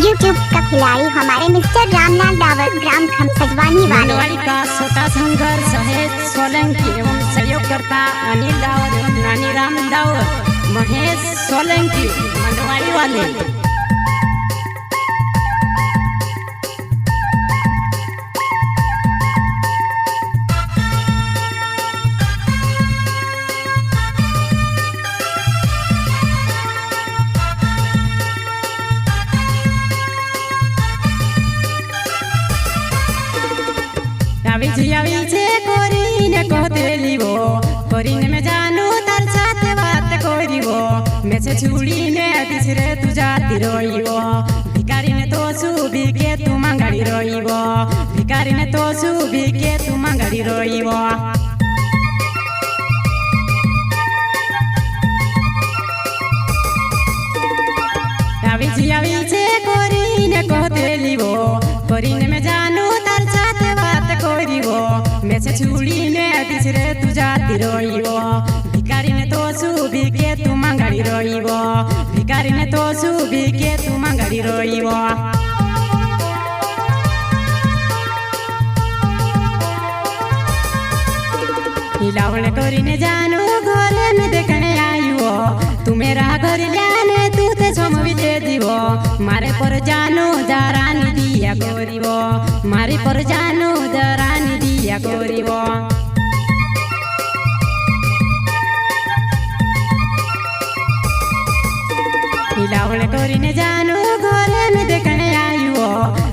YouTube का खिलाड़ी हमारे मिस्टर रामलाल डावर ग्राम सजवानी वाले का छोटा संघर्ष है सोलंकी एवं सहयोगकर्ता अनिल डावर एवं नानी राम डावर महेश सोलंकी मंडवाड़ी वाले। आवी छे कोरीने कहतेलीवो कोरीने में जानू तार साथ बात कोरीवो मैं से छुड़ीने तिसरे तू जाती रोईवो भिखारी ने तो सुबी के तू मंगड़ी रोईवो भिखारी ने तो सुबी के तू मंगड़ी रोईवो। आवी छे कोरीने कहतेलीवो कोरीने में जानू तार साथ बात कोरीवो मैं से छुड़ीने तिसरे तू जाती रोईवो भिखारी ने तो सुबी के तू मंगड़ी रोईवो भिखारी ने तो सुबी के तू मंगड़ी रोईवो। हिलावण कोरीने जानू घरे में देखने आईवो तू मेरा घर लाने तू ते समवी दे दीवो मारे पर जानू जरानी दिया कोरीवो मारे पर जानू जरानी दिया कोरीवो। हिलावण कोरीने जानू घरे में देखने आईवो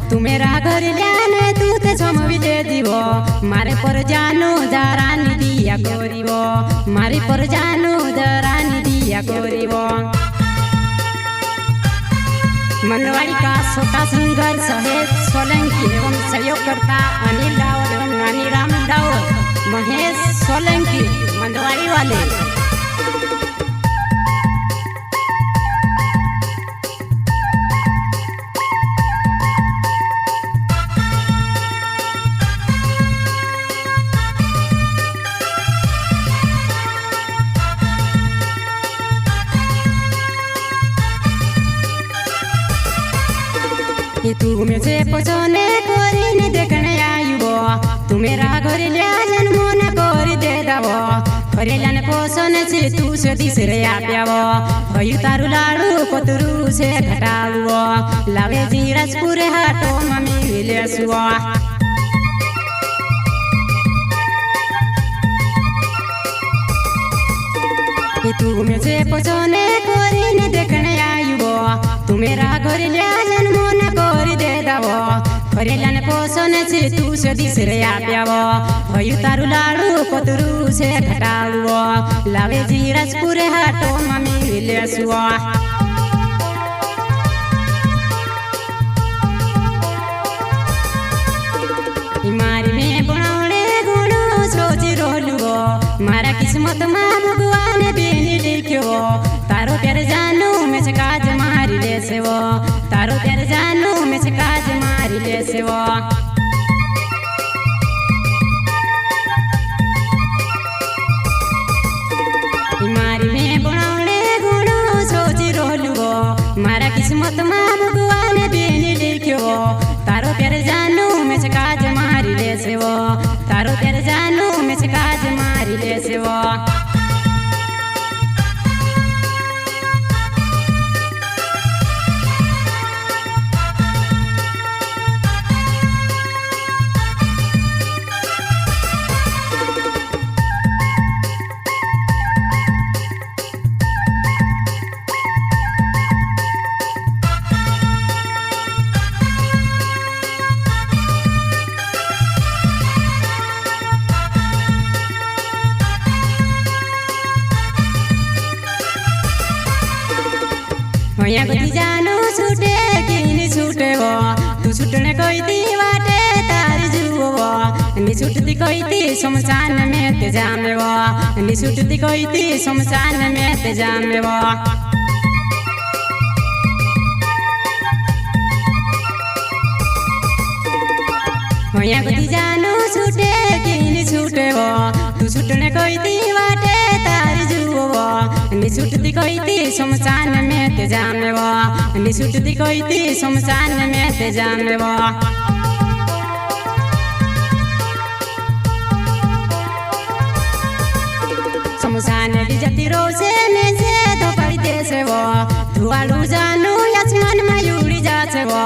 तू मेरा घर लाने तू ते समवी दे दीवो मारे पर जानू जरानी दिया कोरीवो मारे पर जानू जरानी दिया कोरीवो। मनवाड़ी का छोटा संघर्ष है सोलंकी एवं सहयोगकर्ता अनिल डावर एवं नानी राम डावर महेश सोलंकी मनवाड़ी वाले। तू में से पसोने कोरीने देखने आईवो तू मेरा घर लाजन मोन कोरी दे दवो खरे लान पोसने से तू से दिसरे आप्यावो हयु तारु लाडू कोतरू से घटावो लावे जीराजपुरे हाटो मम्मी विलेसुवा। तू में से पसोने कोरीने देखने आईवो तू मेरा घर लाजन मोन कोरी दे दवो खरे लान पोसने से तू से दिसरे आप्यावो हयु तारु लाडू कोतरू से घटावो लावे जीराजपुरे हाटो मम्मी विलेसुवा। मारी में बनावणे गुणो सोची रोलुवो मारा किस्मत मा भगवान बेनी लिख्यो तारो प्यार जानू में से काज मारी लेसेवो तारो प्यार जानू में से काज मारी लेसेवो। मारी में बनावणे गुणो सोची रोलुवो मारा किस्मत मा भगवान बेनी लिख्यो तारो प्यार जानू में से काज मारी लेसेवो तारो प्यार जानू में से काज मारी लेसेवो। होया गति जानू छूटे किनी छूटे वो तू छूटने कोई दी वाटे तारी जुवो नी छूटती कोई दी शमशान में ते जामे वो नी छूटती कोई दी शमशान में ते जामे वो। होया गति जानू छूटे किनी छूटे वो तू छूटने कोई दी वाटे तारी जुवो जुओ निछुटती कहती शमशान में ते जामेव निछुटती कहती शमशान में ते जामेव शमशान बिजती रोसे में से तो पड़ते से वो धुआलू जानू आसमान में उड़ी जासे वो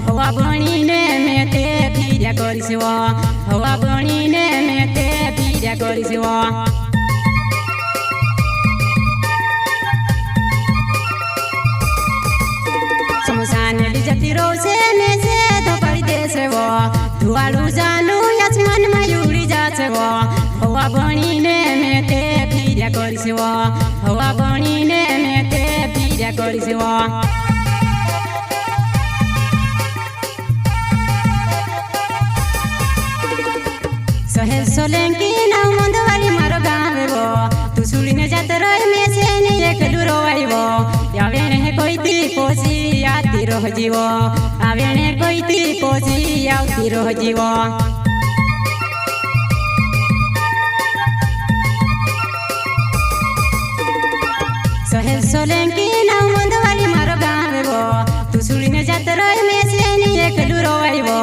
हवा बनी ने में ते फिर करिस वो हवा बनी ने में ते फिर करिस वो शमशान बिजती रोसे में से तो पड़ते से वो धुआलू जानू आसमान में उड़ी जासे वो हवा बनी ने में ते फिर करिस वो हवा बनी ने में ते फिर करिस वो सहेल सोलंकी ना मंदवारी मारो गावे वो तू सुलीने जात रही में से ने एक लुरो आईवो यावे ने कोईती पोसी आती रह जीवो आवे ने कोईती पोसी आती रह जीवो सहेल सोलंकी ना मंदवारी मारो गावे वो तू सुलीने जात रही में से ने एक लुरो आईवो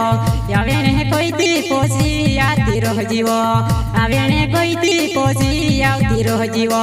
यावे ने कोईती पोसी आती रह जीवो आवे ने कोईती पोसी आती रह जीवो।